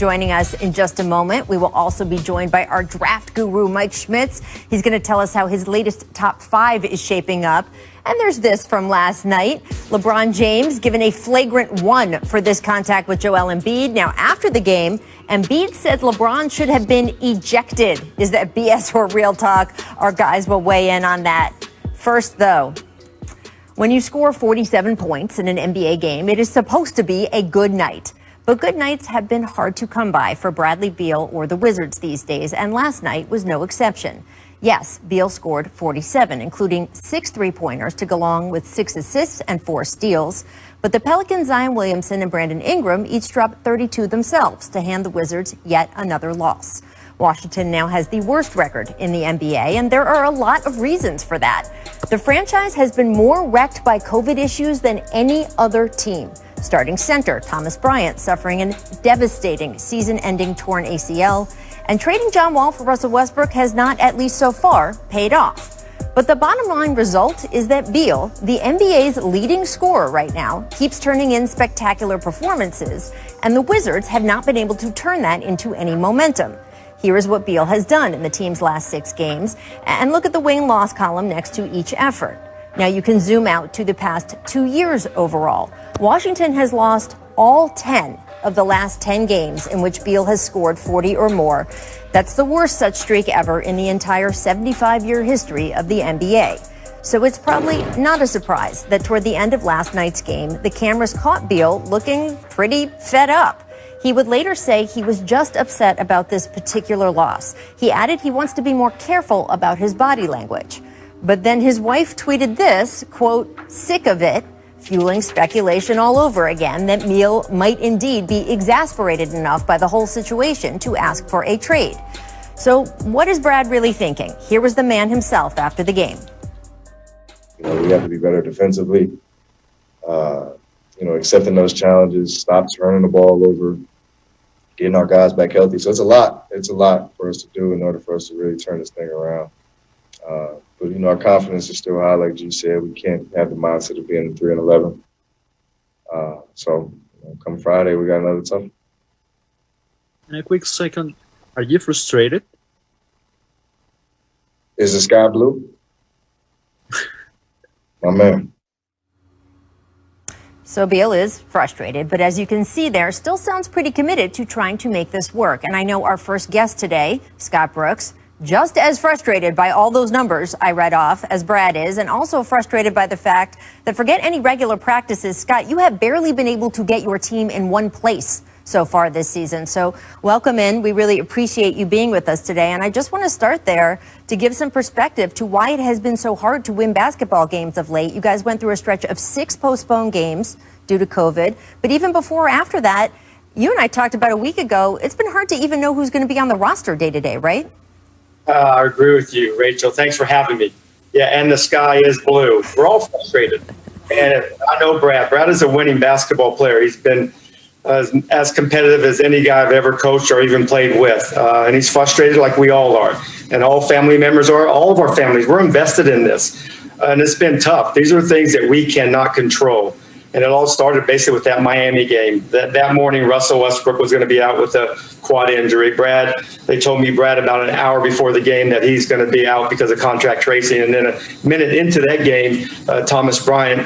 joining us in just a moment. We will also be joined by our draft guru, Mike Schmitz. He's going to tell us how his latest top 5 is shaping up. And there's this from last night. LeBron James given a flagrant 1 for this contact with Joel Embiid. Now, after the game, Embiid said LeBron should have been ejected. Is that BS or real talk? Our guys will weigh in on that. First, though, when you score 47 points in an NBA game, it is supposed to be a good night. But good nights have been hard to come by for Bradley Beal or the Wizards these days, and last night was no exception. Yes, Beal scored 47, including 6 three-pointers to go along with 6 assists and 4 steals. But the Pelicans' Zion Williamson and Brandon Ingram each dropped 32 themselves to hand the Wizards yet another loss. Washington now has the worst record in the NBA, and there are a lot of reasons for that. The franchise has been more wrecked by COVID issues than any other team. Starting center Thomas Bryant suffering a devastating season-ending torn ACL, and trading John Wall for Russell Westbrook has not, at least so far, paid off. But the bottom line result is that Beal, the NBA's leading scorer right now, keeps turning in spectacular performances, and the Wizards have not been able to turn that into any momentum. Here is what Beal has done in the team's last 6 games, and look at the win-loss column next to each effort. Now you can zoom out to the past 2 years overall. Washington has lost all 10 of the last 10 games in which Beal has scored 40 or more. That's the worst such streak ever in the entire 75-year history of the NBA. So it's probably not a surprise that toward the end of last night's game, the cameras caught Beal looking pretty fed up. He would later say he was just upset about this particular loss. He added he wants to be more careful about his body language. But then his wife tweeted this, quote, "sick of it," fueling speculation all over again that Beal might indeed be exasperated enough by the whole situation to ask for a trade. So what is Brad really thinking? Here was the man himself after the game. We have to be better defensively, accepting those challenges, stop turning the ball over, getting our guys back healthy. So it's a lot for us to do in order for us to really turn this thing around. But our confidence is still high, like G said. We can't have the mindset of being 3-11. So come Friday, we got another tough. In a quick second, are you frustrated? Is the sky blue? My man. So Beal is frustrated, but as you can see there, still sounds pretty committed to trying to make this work. And I know our first guest today, Scott Brooks, just as frustrated by all those numbers I read off as Brad is, and also frustrated by the fact that forget any regular practices, Scott, you have barely been able to get your team in one place so far this season. So welcome in. We really appreciate you being with us today. And I just want to start there to give some perspective to why it has been so hard to win basketball games of late. You guys went through a stretch of 6 postponed games due to COVID. But even before or after that, you and I talked about a week ago, it's been hard to even know who's going to be on the roster day to day, right? I agree with you, Rachel. Thanks for having me. Yeah, and the sky is blue. We're all frustrated. And I know Brad. Brad is a winning basketball player. He's been as competitive as any guy I've ever coached or even played with. And he's frustrated like we all are. And all family members are. All of our families. We're invested in this. And it's been tough. These are things that we cannot control. And it all started basically with that Miami game. That morning, Russell Westbrook was going to be out with a quad injury. They told me, Brad, about an hour before the game that he's going to be out because of contract tracing. And then a minute into that game, Thomas Bryant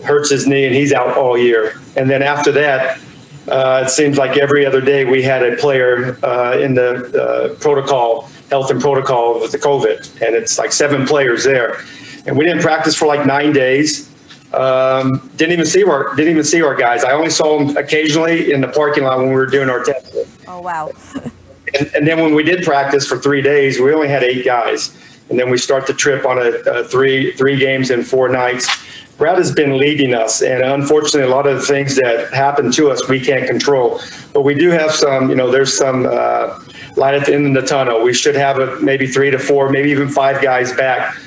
hurts his knee and he's out all year. And then after that, it seems like every other day we had a player in the protocol, health and protocol with the COVID. And it's like 7 players there. And we didn't practice for like 9 days. Didn't even see our guys. I only saw them occasionally in the parking lot when we were doing our testing. Oh, wow. and then when we did practice for 3 days, we only had 8 guys. And then we start the trip on a three games in 4 nights. Brad has been leading us, and unfortunately, a lot of the things that happen to us we can't control. But we do have some, there's some light at the end of the tunnel. We should have maybe 3 to 4, maybe even 5 guys back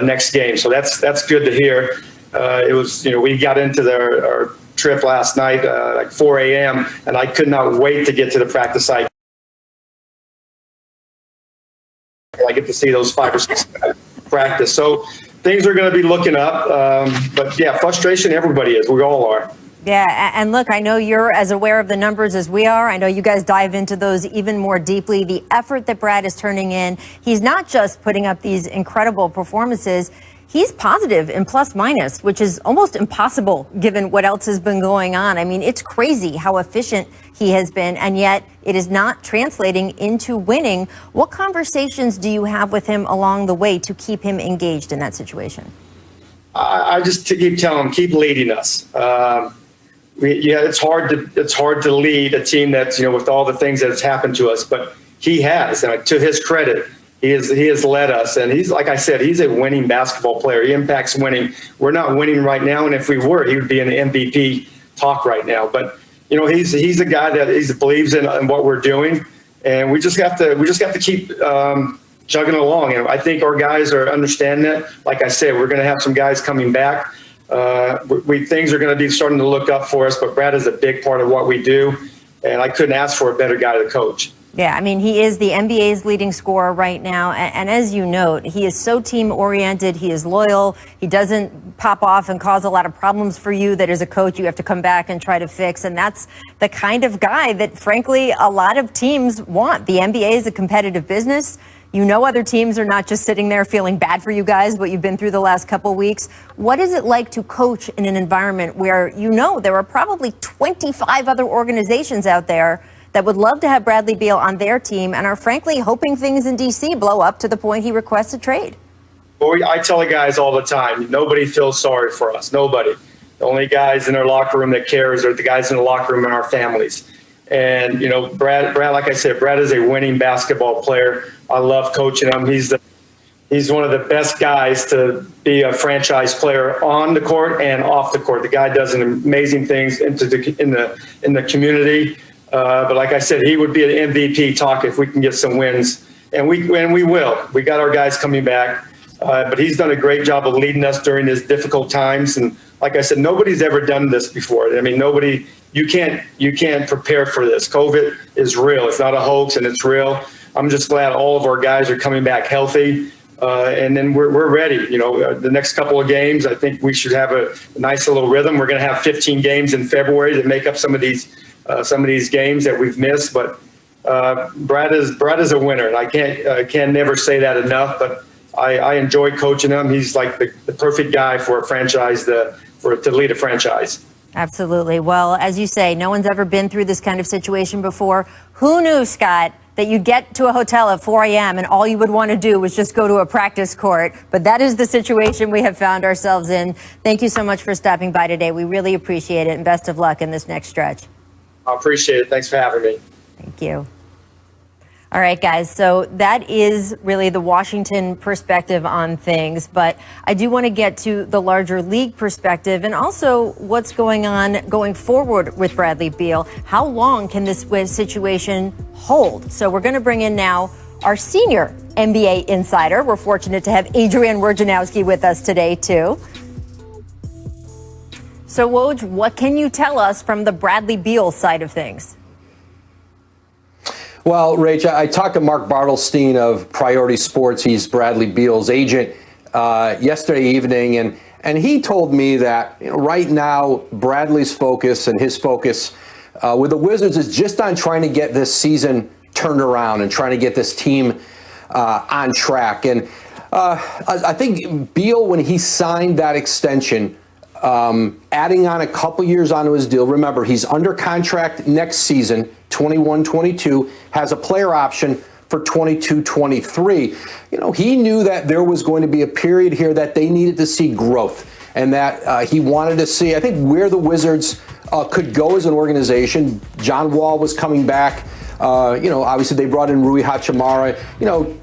next game. So that's good to hear. It was, we got into our trip last night, like 4 a.m., and I could not wait to get to the practice site. I get to see those 5 or 6 guys practice. So things are going to be looking up. But yeah, frustration, everybody is. We all are. Yeah, and look, I know you're as aware of the numbers as we are. I know you guys dive into those even more deeply. The effort that Brad is turning in, he's not just putting up these incredible performances. He's positive in plus minus, which is almost impossible given what else has been going on. I mean, it's crazy how efficient he has been, and yet it is not translating into winning. What conversations do you have with him along the way to keep him engaged in that situation? I just keep telling him, keep leading us. It's hard to lead a team that's, with all the things that has happened to us, but he has, and to his credit, he has led us. And he's, like I said, he's a winning basketball player. He impacts winning. We're not winning right now. And if we were, he would be in the MVP talk right now. But, he's a guy that believes in what we're doing. And we just have to keep, chugging along. And I think our guys are understanding that. Like I said, we're going to have some guys coming back. Things are going to be starting to look up for us, but Brad is a big part of what we do, and I couldn't ask for a better guy to coach. Yeah, I mean, he is the NBA's leading scorer right now, and as you note, he is so team-oriented, he is loyal, he doesn't pop off and cause a lot of problems for you that as a coach you have to come back and try to fix, and that's the kind of guy that, frankly, a lot of teams want. The NBA is a competitive business. Other teams are not just sitting there feeling bad for you guys, what you've been through the last couple weeks. What is it like to coach in an environment where there are probably 25 other organizations out there that would love to have Bradley Beal on their team and are frankly hoping things in D.C. blow up to the point he requests a trade? Well, I tell the guys all the time, nobody feels sorry for us. Nobody. The only guys in our locker room that cares are the guys in the locker room and our families. And, Brad, like I said, Brad is a winning basketball player. I love coaching him. He's one of the best guys to be a franchise player on the court and off the court. The guy does amazing things in the community. But like I said, he would be an MVP talk if we can get some wins. And we will. We got our guys coming back. But he's done a great job of leading us during these difficult times. And like I said, nobody's ever done this before. I mean, you can't prepare for this. COVID is real. It's not a hoax, and it's real. I'm just glad all of our guys are coming back healthy. And then we're ready. The next couple of games, I think we should have a nice little rhythm. We're going to have 15 games in February to make up some of these games that we've missed. But Brad is a winner, and I can never say that enough. But I enjoy coaching him. He's like the perfect guy for a franchise to lead a franchise. Absolutely. Well, as you say, no one's ever been through this kind of situation before. Who knew, Scott, that you'd get to a hotel at 4 a.m. and all you would want to do was just go to a practice court? But that is the situation we have found ourselves in. Thank you so much for stopping by today. We really appreciate it, and best of luck in this next stretch. I appreciate it. Thanks for having me. Thank you. All right, guys, so that is really the Washington perspective on things, but I do want to get to the larger league perspective and also what's going on going forward with Bradley Beal. How long can this situation hold? So we're going to bring in now our senior NBA insider. We're fortunate to have Adrian Wojnarowski with us today, too. So, Woj, what can you tell us from the Bradley Beal side of things? Well, Rach, I talked to Mark Bartelstein of Priority Sports. He's Bradley Beal's agent yesterday evening, and he told me that right now Bradley's focus and his focus with the Wizards is just on trying to get this season turned around and trying to get this team on track. And I think Beal, when he signed that extension, adding on a couple years onto his deal. Remember, he's under contract next season, 21-22, has a player option for 22-23. He knew that there was going to be a period here that they needed to see growth and that he wanted to see, I think, where the Wizards could go as an organization. John Wall was coming back. Obviously they brought in Rui Hachimura,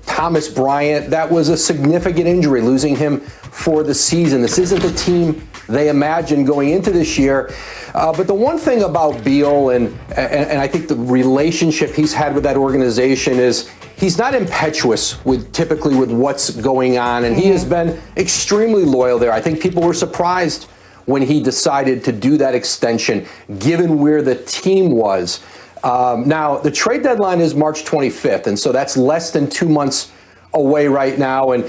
Thomas Bryant. That was a significant injury, losing him for the season. This isn't the team they imagined going into this year. But the one thing about Beal and I think the relationship he's had with that organization is he's not impetuous typically with what's going on. And he has been extremely loyal there. I think people were surprised when he decided to do that extension, given where the team was. Now, the trade deadline is March 25th, and so that's less than 2 months away right now. And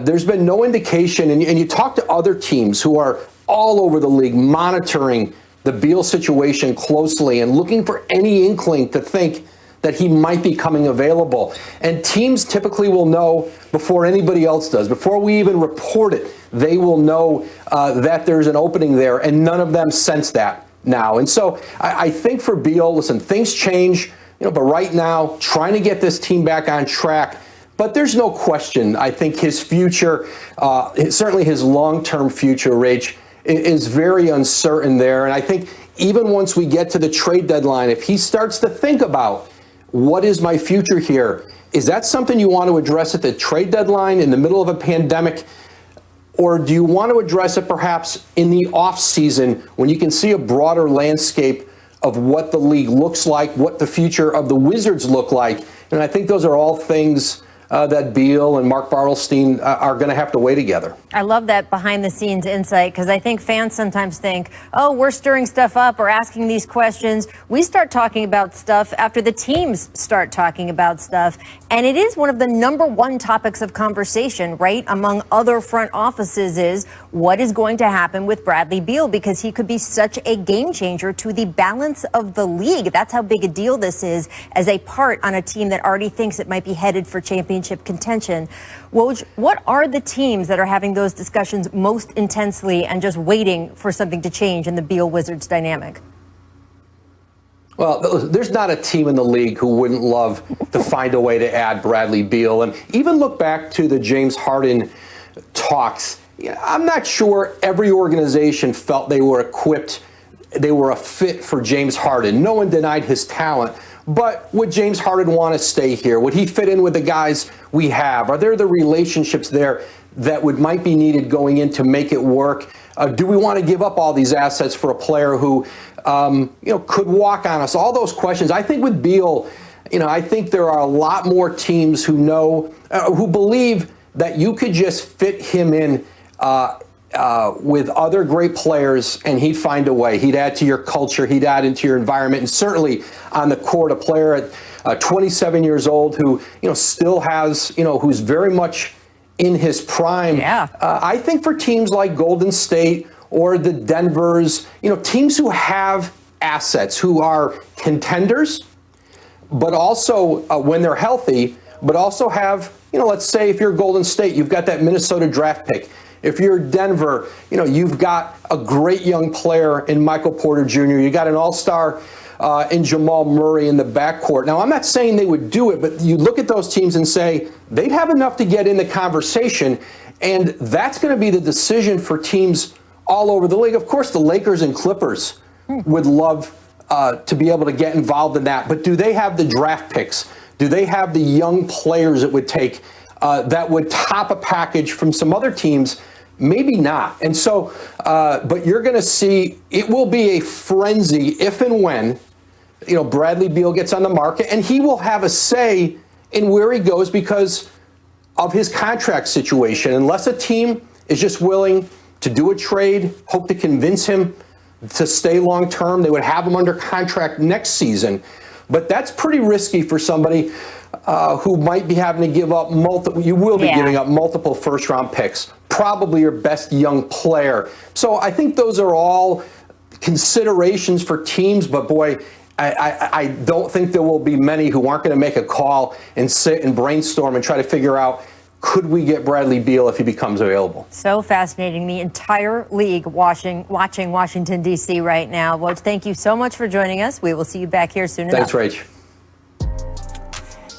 there's been no indication, and you talk to other teams who are all over the league monitoring the Beal situation closely and looking for any inkling to think that he might be coming available. And teams typically will know before anybody else does. Before we even report it, they will know that there's an opening there, and none of them sense that now. And so I think for Beal, listen, things change, but right now, trying to get this team back on track. But there's no question, I think his future, certainly his long-term future, Rach, is very uncertain there. And I think even once we get to the trade deadline, if he starts to think about what is my future here, is that something you want to address at the trade deadline in the middle of a pandemic? Or do you want to address it perhaps in the off season when you can see a broader landscape of what the league looks like, what the future of the Wizards look like? And I think those are all things that Beal and Mark Bartelstein are going to have to weigh together. I love that behind-the-scenes insight, because I think fans sometimes think, oh, we're stirring stuff up or asking these questions. We start talking about stuff after the teams start talking about stuff. And it is one of the number one topics of conversation, right, among other front offices, is what is going to happen with Bradley Beal, because he could be such a game changer to the balance of the league. That's how big a deal this is as a part on a team that already thinks it might be headed for championship contention. Woj, what are the teams that are having those discussions most intensely and just waiting for something to change in the Beal Wizards dynamic? Well, there's not a team in the league who wouldn't love to find a way to add Bradley Beal. And even look back to the James Harden talks. I'm not sure every organization felt they were equipped, they were a fit for James Harden. No one denied his talent. But would James Harden want to stay here? Would he fit in with the guys we have? Are there the relationships there that might be needed going in to make it work? Do we want to give up all these assets for a player who, could walk on us? All those questions. I think with Beal, I think there are a lot more teams who know, who believe that you could just fit him in with other great players, and he'd find a way. He'd add to your culture. He'd add into your environment. And certainly on the court, a player at 27 years old who, still has, who's very much in his prime. Yeah. I think for teams like Golden State or the Denvers, teams who have assets, who are contenders, but also when they're healthy, but also have, let's say if you're Golden State, you've got that Minnesota draft pick. If you're Denver, you've got a great young player in Michael Porter Jr. You got an all-star in Jamal Murray in the backcourt. Now, I'm not saying they would do it, but you look at those teams and say they'd have enough to get in the conversation, and that's going to be the decision for teams all over the league. Of course, the Lakers and Clippers would love to be able to get involved in that, but do they have the draft picks? Do they have the young players it would take that would top a package from some other teams? Maybe not. And so, but you're going to see it will be a frenzy if and when, Bradley Beal gets on the market, and he will have a say in where he goes because of his contract situation. Unless a team is just willing to do a trade, hope to convince him to stay long term, they would have him under contract next season. But that's pretty risky for somebody who might be having to give up multiple. You will be giving up multiple first-round picks, probably your best young player. So I think those are all considerations for teams. But boy, I don't think there will be many who aren't going to make a call and sit and brainstorm and try to figure out, could we get Bradley Beal if he becomes available? So fascinating. The entire league watching Washington, D.C. right now. Well, thank you so much for joining us. We will see you back here soon enough. Thanks, Rach.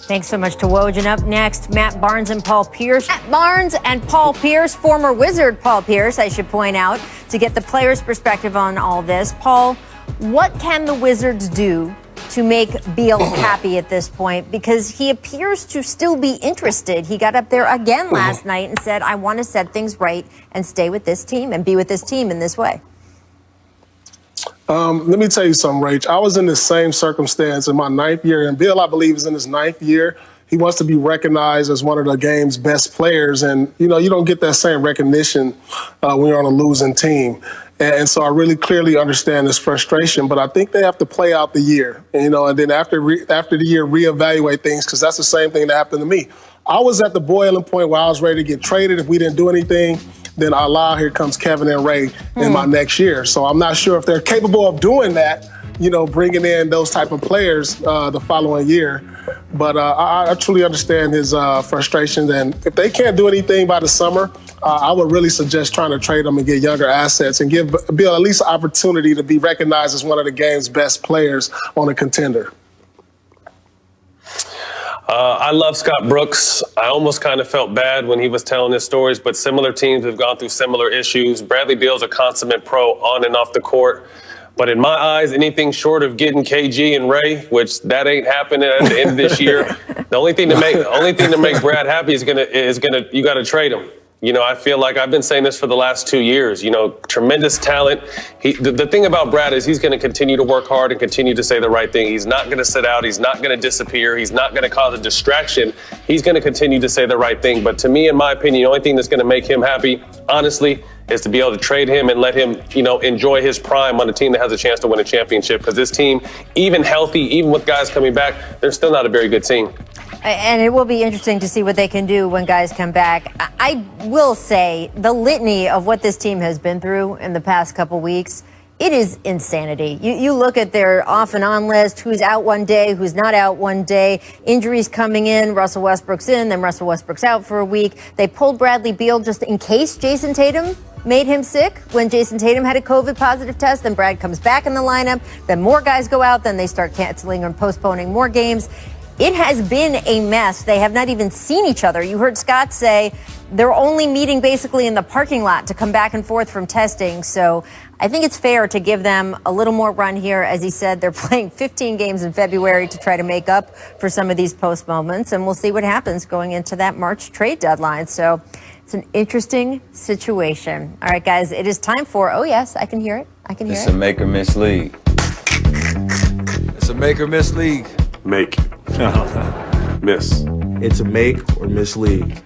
Thanks so much to Woj. And up next, Matt Barnes and Paul Pierce. Matt Barnes and Paul Pierce, former Wizard Paul Pierce, I should point out, to get the players' perspective on all this. Paul, what can the Wizards do to make Beal happy at this point? Because he appears to still be interested. He got up there again last night and said, I want to set things right and stay with this team and be with this team in this way. Let me tell you something, Rach. I was in the same circumstance in my 9th year, and Bill, I believe, is in his 9th year. He wants to be recognized as one of the game's best players, and, you don't get that same recognition when you're on a losing team. And so I really clearly understand this frustration, but I think they have to play out the year, and then after the year, reevaluate things, because that's the same thing that happened to me. I was at the boiling point where I was ready to get traded if we didn't do anything. then Allah, here comes Kevin and Ray in my next year. So I'm not sure if they're capable of doing that, bringing in those type of players the following year. But I truly understand his frustrations. And if they can't do anything by the summer, I would really suggest trying to trade them and get younger assets and give Bill at least an opportunity to be recognized as one of the game's best players on a contender. I love Scott Brooks. I almost kind of felt bad when he was telling his stories, but similar teams have gone through similar issues. Bradley Beal's a consummate pro on and off the court. But in my eyes, anything short of getting KG and Ray, which that ain't happening at the end of this year, the only thing to make Brad happy is you got to trade him. I feel like I've been saying this for the last 2 years. Tremendous talent. The thing about Brad is he's going to continue to work hard and continue to say the right thing. He's not going to sit out. He's not going to disappear. He's not going to cause a distraction. He's going to continue to say the right thing. But to me, in my opinion, the only thing that's going to make him happy, honestly, is to be able to trade him and let him, enjoy his prime on a team that has a chance to win a championship. Because this team, even healthy, even with guys coming back, they're still not a very good team. And it will be interesting to see what they can do when guys come back. I will say the litany of what this team has been through in the past couple weeks, it is insanity. You look at their off and on list, who's out one day, who's not out one day, injuries coming in, Russell Westbrook's in, then Russell Westbrook's out for a week. They pulled Bradley Beal just in case Jason Tatum made him sick. When Jason Tatum had a COVID positive test, then Brad comes back in the lineup, then more guys go out, then they start canceling and postponing more games. It has been a mess. They have not even seen each other. You heard Scott say they're only meeting basically in the parking lot to come back and forth from testing. So I think it's fair to give them a little more run here. As he said, they're playing 15 games in February to try to make up for some of these post moments. And we'll see what happens going into that March trade deadline. So it's an interesting situation. All right, guys, it is time for, oh, yes, I can hear it. It's a make or miss league. It's a make or miss league. Make. Miss. It's a make or miss league.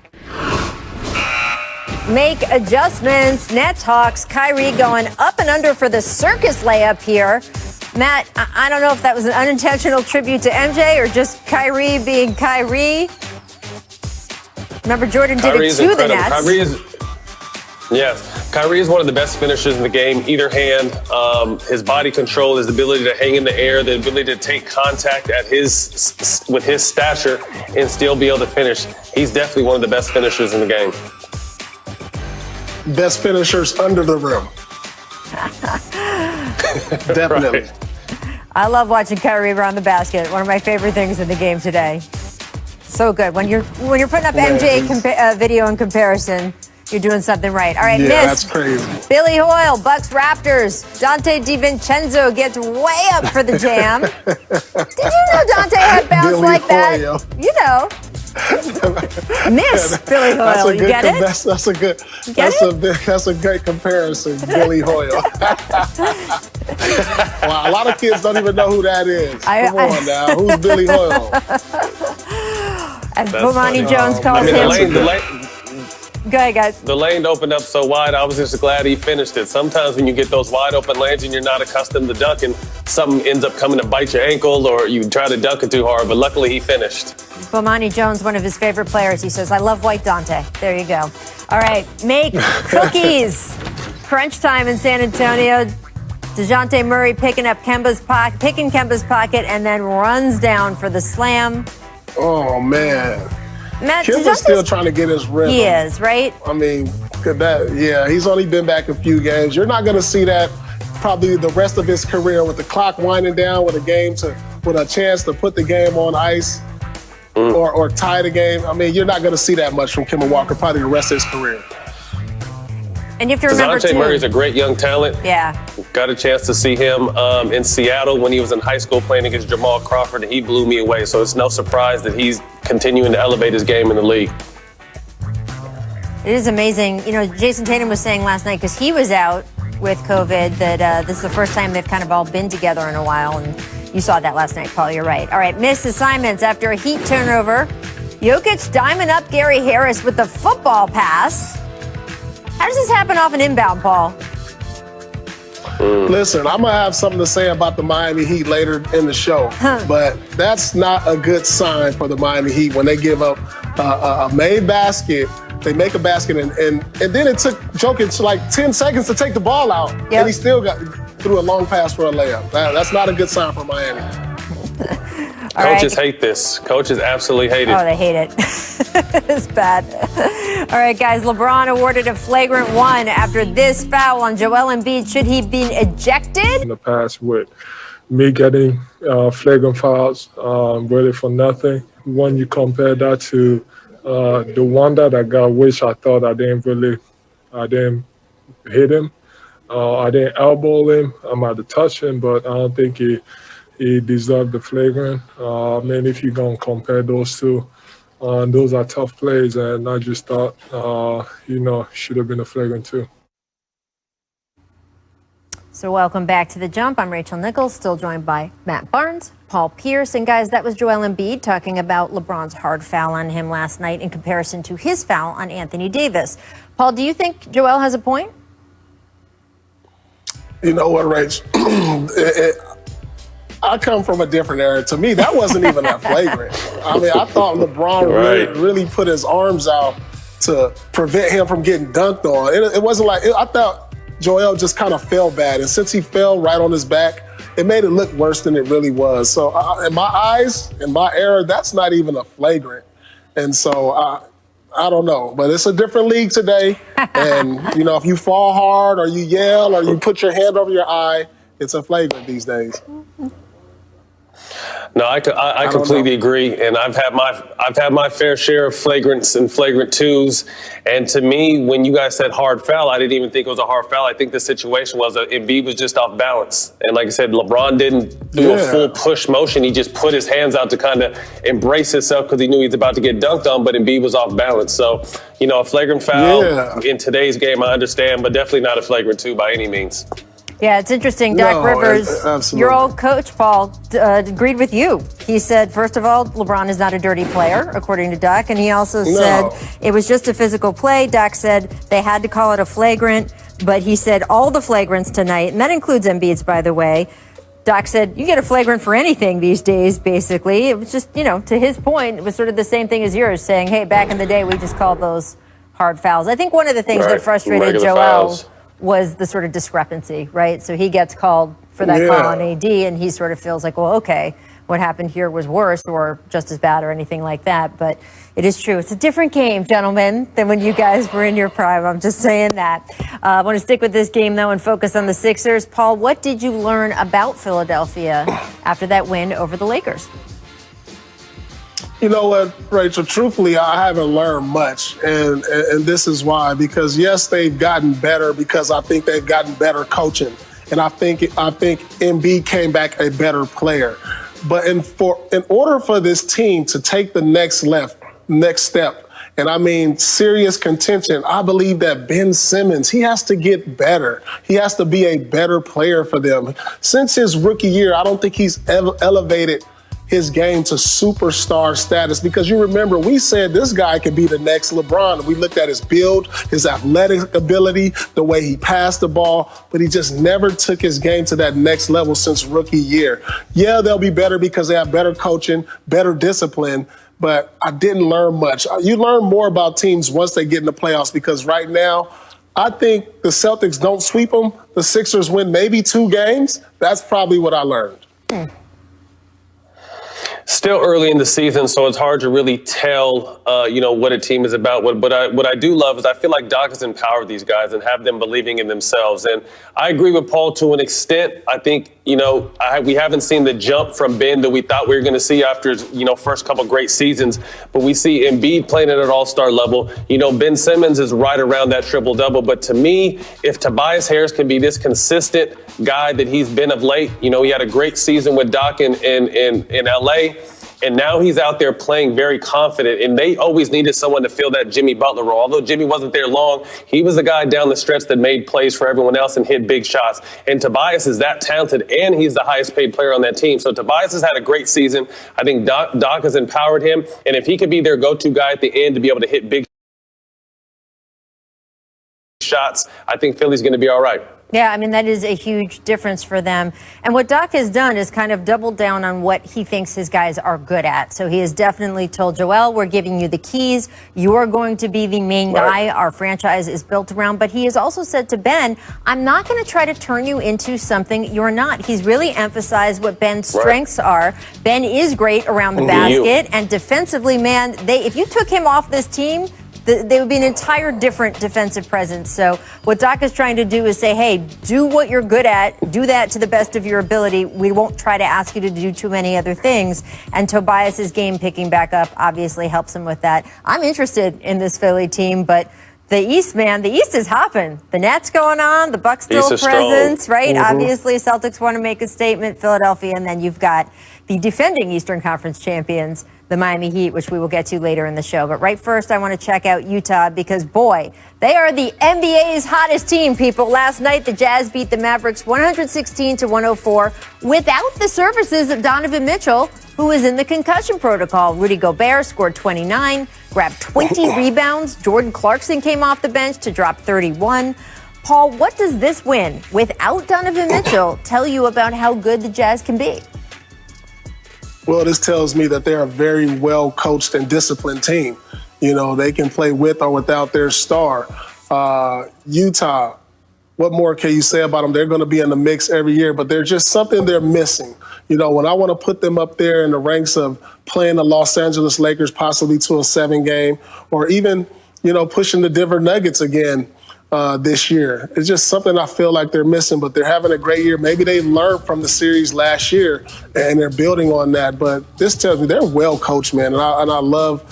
Make adjustments. Nets, Hawks, Kyrie going up and under for the circus layup here. Matt, I don't know if that was an unintentional tribute to MJ or just Kyrie being Kyrie. Remember, Jordan did it to the Nets. Kyrie is one of the best finishers in the game, either hand. His body control, his ability to hang in the air, the ability to take contact with his stature and still be able to finish. He's definitely one of the best finishers in the game. Best finishers under the rim. Definitely. Right. I love watching Kyrie around the basket. One of my favorite things in the game today. So good. When you're putting up MJ video in comparison, you're doing something right. All right, yeah, Miss. That's crazy. Billy Hoyle, Bucks Raptors. Dante DiVincenzo gets way up for the jam. Did you know Dante had bounce Billy like that? Hoyle. You know. Miss Billy Hoyle, you get it? That's a great comparison, Billy Hoyle. Wow, a lot of kids don't even know who that is. Come on now, who's Billy Hoyle? As Bomani Jones calls him. Go ahead, guys. The lane opened up so wide, I was just glad he finished it. Sometimes when you get those wide open lanes and you're not accustomed to dunking, something ends up coming to bite your ankle or you try to dunk it too hard, but luckily he finished. Bomani Jones, one of his favorite players, he says, I love white Dante. There you go. All right, make cookies. Crunch time in San Antonio. DeJounte Murray picking Kemba's pocket and then runs down for the slam. Oh, man. Matt, Kemba's still trying to get his rhythm. He is, right? I mean, he's only been back a few games. You're not going to see that probably the rest of his career with the clock winding down, with a chance to put the game on ice or tie the game. I mean, you're not going to see that much from Kemba Walker probably the rest of his career. And you have to remember, DeJounte Murray's a great young talent. Yeah. Got a chance to see him in Seattle when he was in high school playing against Jamal Crawford, and he blew me away. So it's no surprise that he's continuing to elevate his game in the league. It is amazing. You know, Jason Tatum was saying last night, because he was out with COVID, that this is the first time they've kind of all been together in a while. And you saw that last night, Paul. You're right. All right, missed assignments after a Heat turnover. Jokic diamond up Gary Harris with the football pass. How does this happen off an inbound, Paul? Listen, I'm going to have something to say about the Miami Heat later in the show, but that's not a good sign for the Miami Heat when they give up a made basket They make a basket, and then it took Jokic like 10 seconds to take the ball out, and he still threw a long pass for a layup. That's not a good sign for Miami. Coaches hate this. Coaches absolutely hate it. Oh, they hate it. It's bad. All right, guys, LeBron awarded a flagrant 1 after this foul on Joel Embiid. Should he be ejected? In the past with me getting flagrant fouls really for nothing. When you compare that to the one that I got, which I thought I didn't hit him. I didn't elbow him. I might have touched him, but I don't think he deserved the flagrant. If you're going to compare those two, those are tough plays, and I just thought, should have been a flagrant too. So welcome back to The Jump. I'm Rachel Nichols, still joined by Matt Barnes, Paul Pierce. And guys, that was Joel Embiid talking about LeBron's hard foul on him last night in comparison to his foul on Anthony Davis. Paul, do you think Joel has a point? You know what, Rach? I come from a different era. To me, that wasn't even that flagrant. I mean, I thought LeBron really put his arms out to prevent him from getting dunked on. It wasn't like, I thought Joel just kind of fell bad. And since he fell right on his back, it made it look worse than it really was. So in my eyes, in my era, that's not even a flagrant. And so I don't know, but it's a different league today. And, if you fall hard or you yell or you put your hand over your eye, it's a flagrant these days. No, I completely agree, and I've had my fair share of flagrants and flagrant twos. And to me, when you guys said hard foul, I didn't even think it was a hard foul. I think the situation was that Embiid was just off balance, and like I said, LeBron didn't do a full push motion. He just put his hands out to kind of embrace himself because he knew he was about to get dunked on, but Embiid was off balance. So, a flagrant foul in today's game, I understand, but definitely not a flagrant two by any means. Yeah, it's interesting. Doc Rivers, your old coach, Paul, agreed with you. He said, first of all, LeBron is not a dirty player, according to Doc. And he also said it was just a physical play. Doc said they had to call it a flagrant. But he said all the flagrants tonight, and that includes Embiid's, by the way. Doc said, you get a flagrant for anything these days, basically. It was just, to his point, it was sort of the same thing as yours, saying, hey, back in the day, we just called those hard fouls. I think one of the things that frustrated Joel was the sort of discrepancy, right? So he gets called for that call on AD, and he sort of feels like, well, okay, what happened here was worse or just as bad or anything like that. But it is true. It's a different game, gentlemen, than when you guys were in your prime. I'm just saying that. I want to stick with this game, though, and focus on the Sixers. Paul, what did you learn about Philadelphia after that win over the Lakers? You know what, Rachel, truthfully, I haven't learned much. And this is why. Because, yes, they've gotten better because I think they've gotten better coaching. And I think Embiid came back a better player. But in order for this team to take the next step, and I mean serious contention, I believe that Ben Simmons, he has to get better. He has to be a better player for them. Since his rookie year, I don't think he's elevated his game to superstar status, because you remember we said this guy could be the next LeBron. We looked at his build, his athletic ability, the way he passed the ball, but he just never took his game to that next level since rookie year. Yeah, they'll be better because they have better coaching, better discipline, but I didn't learn much. You learn more about teams once they get in the playoffs, because right now, I think the Celtics don't sweep them. The Sixers win maybe 2 games. That's probably what I learned. Still early in the season, so it's hard to really tell, what a team is about. What I do love is I feel like Doc has empowered these guys and have them believing in themselves. And I agree with Paul to an extent. I think, we haven't seen the jump from Ben that we thought we were going to see after his, first couple great seasons. But we see Embiid playing at an all-star level. Ben Simmons is right around that triple-double. But to me, if Tobias Harris can be this consistent guy that he's been of late, he had a great season with Doc in L.A., and now he's out there playing very confident, and they always needed someone to fill that Jimmy Butler role. Although Jimmy wasn't there long, he was the guy down the stretch that made plays for everyone else and hit big shots. And Tobias is that talented, and he's the highest paid player on that team. So Tobias has had a great season. I think Doc has empowered him, and if he could be their go-to guy at the end to be able to hit big shots, I think Philly's going to be all right. Yeah, I mean, that is a huge difference for them. And what Doc has done is kind of doubled down on what he thinks his guys are good at. So he has definitely told Joel, we're giving you the keys. You are going to be the main guy our franchise is built around. But he has also said to Ben, I'm not going to try to turn you into something you're not. He's really emphasized what Ben's strengths are. Ben is great around the basket. And defensively, man, if you took him off this team, they would be an entire different defensive presence. So what Doc is trying to do is say, hey, do what you're good at. Do that to the best of your ability. We won't try to ask you to do too many other things. And Tobias's game picking back up obviously helps him with that. I'm interested in this Philly team, but the East, man, the East is hopping. The Nets going on, the Bucks still presence, right? Obviously, Celtics want to make a statement, Philadelphia, and then you've got the defending Eastern Conference champions, the Miami Heat, which we will get to later in the show. But right first, I want to check out Utah because, boy, they are the NBA's hottest team, people. Last night, the Jazz beat the Mavericks 116-104 without the services of Donovan Mitchell, who was in the concussion protocol. Rudy Gobert scored 29, grabbed 20 rebounds. Jordan Clarkson came off the bench to drop 31. Paul, what does this win without Donovan Mitchell tell you about how good the Jazz can be? Well, this tells me that they're a very well-coached and disciplined team. You know, they can play with or without their star. Utah, what more can you say about them? They're going to be in the mix every year, but there's just something they're missing. You know, when I want to put them up there in the ranks of playing the Los Angeles Lakers possibly to a 7-game, or even, you know, pushing the Denver Nuggets again this year. It's just something I feel like they're missing, but they're having a great year. Maybe they learned from the series last year and they're building on that. But this tells me they're well coached, man. And I love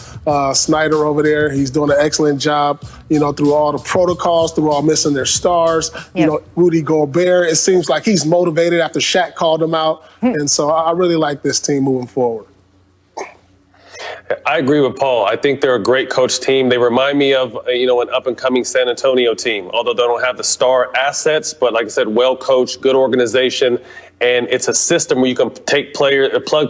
Snyder over there. He's doing an excellent job, you know, through all the protocols, through all missing their stars. You know, Rudy Gobert, it seems like he's motivated after Shaq called him out. And so I really like this team moving forward. I agree with Paul. I think they're a great coach team. They remind me of, an up-and-coming San Antonio team, although they don't have the star assets. But like I said, well-coached, good organization. And it's a system where you can plug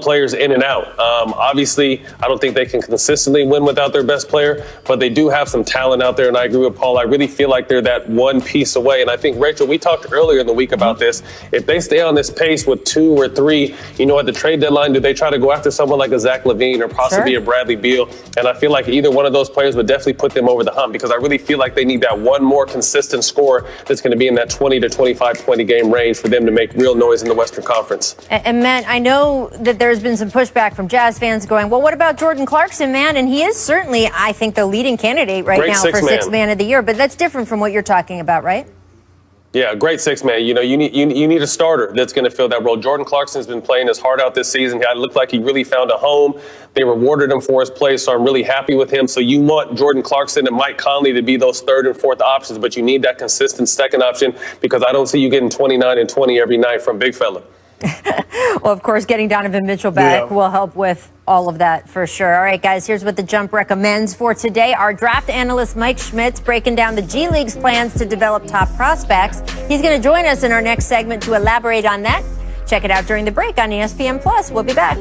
players in and out. Obviously, I don't think they can consistently win without their best player, but they do have some talent out there. And I agree with Paul. I really feel like they're that one piece away. And I think, Rachel, we talked earlier in the week about this. If they stay on this pace with 2 or 3, at the trade deadline, do they try to go after someone like a Zach LaVine or possibly a Bradley Beal? And I feel like either one of those players would definitely put them over the hump, because I really feel like they need that one more consistent scorer that's going to be in that 20 to 25 point a game range for them to make real noise in the Western Conference. And Matt, I know that there's been some pushback from Jazz fans going, well, what about Jordan Clarkson, man? And he is certainly, I think, the leading candidate right now for Sixth Man of the Year. But that's different from what you're talking about, right? Yeah, great 6-man. You need a starter that's going to fill that role. Jordan Clarkson's been playing his heart out this season. It looked like he really found a home. They rewarded him for his play, so I'm really happy with him. So you want Jordan Clarkson and Mike Conley to be those 3rd and 4th options, but you need that consistent second option, because I don't see you getting 29 and 20 every night from big fella. Well, of course, getting Donovan Mitchell back will help with all of that for sure. All right, guys, here's what the Jump recommends for today. Our draft analyst, Mike Schmitz, breaking down the G League's plans to develop top prospects. He's going to join us in our next segment to elaborate on that. Check it out during the break on ESPN+. We'll be back.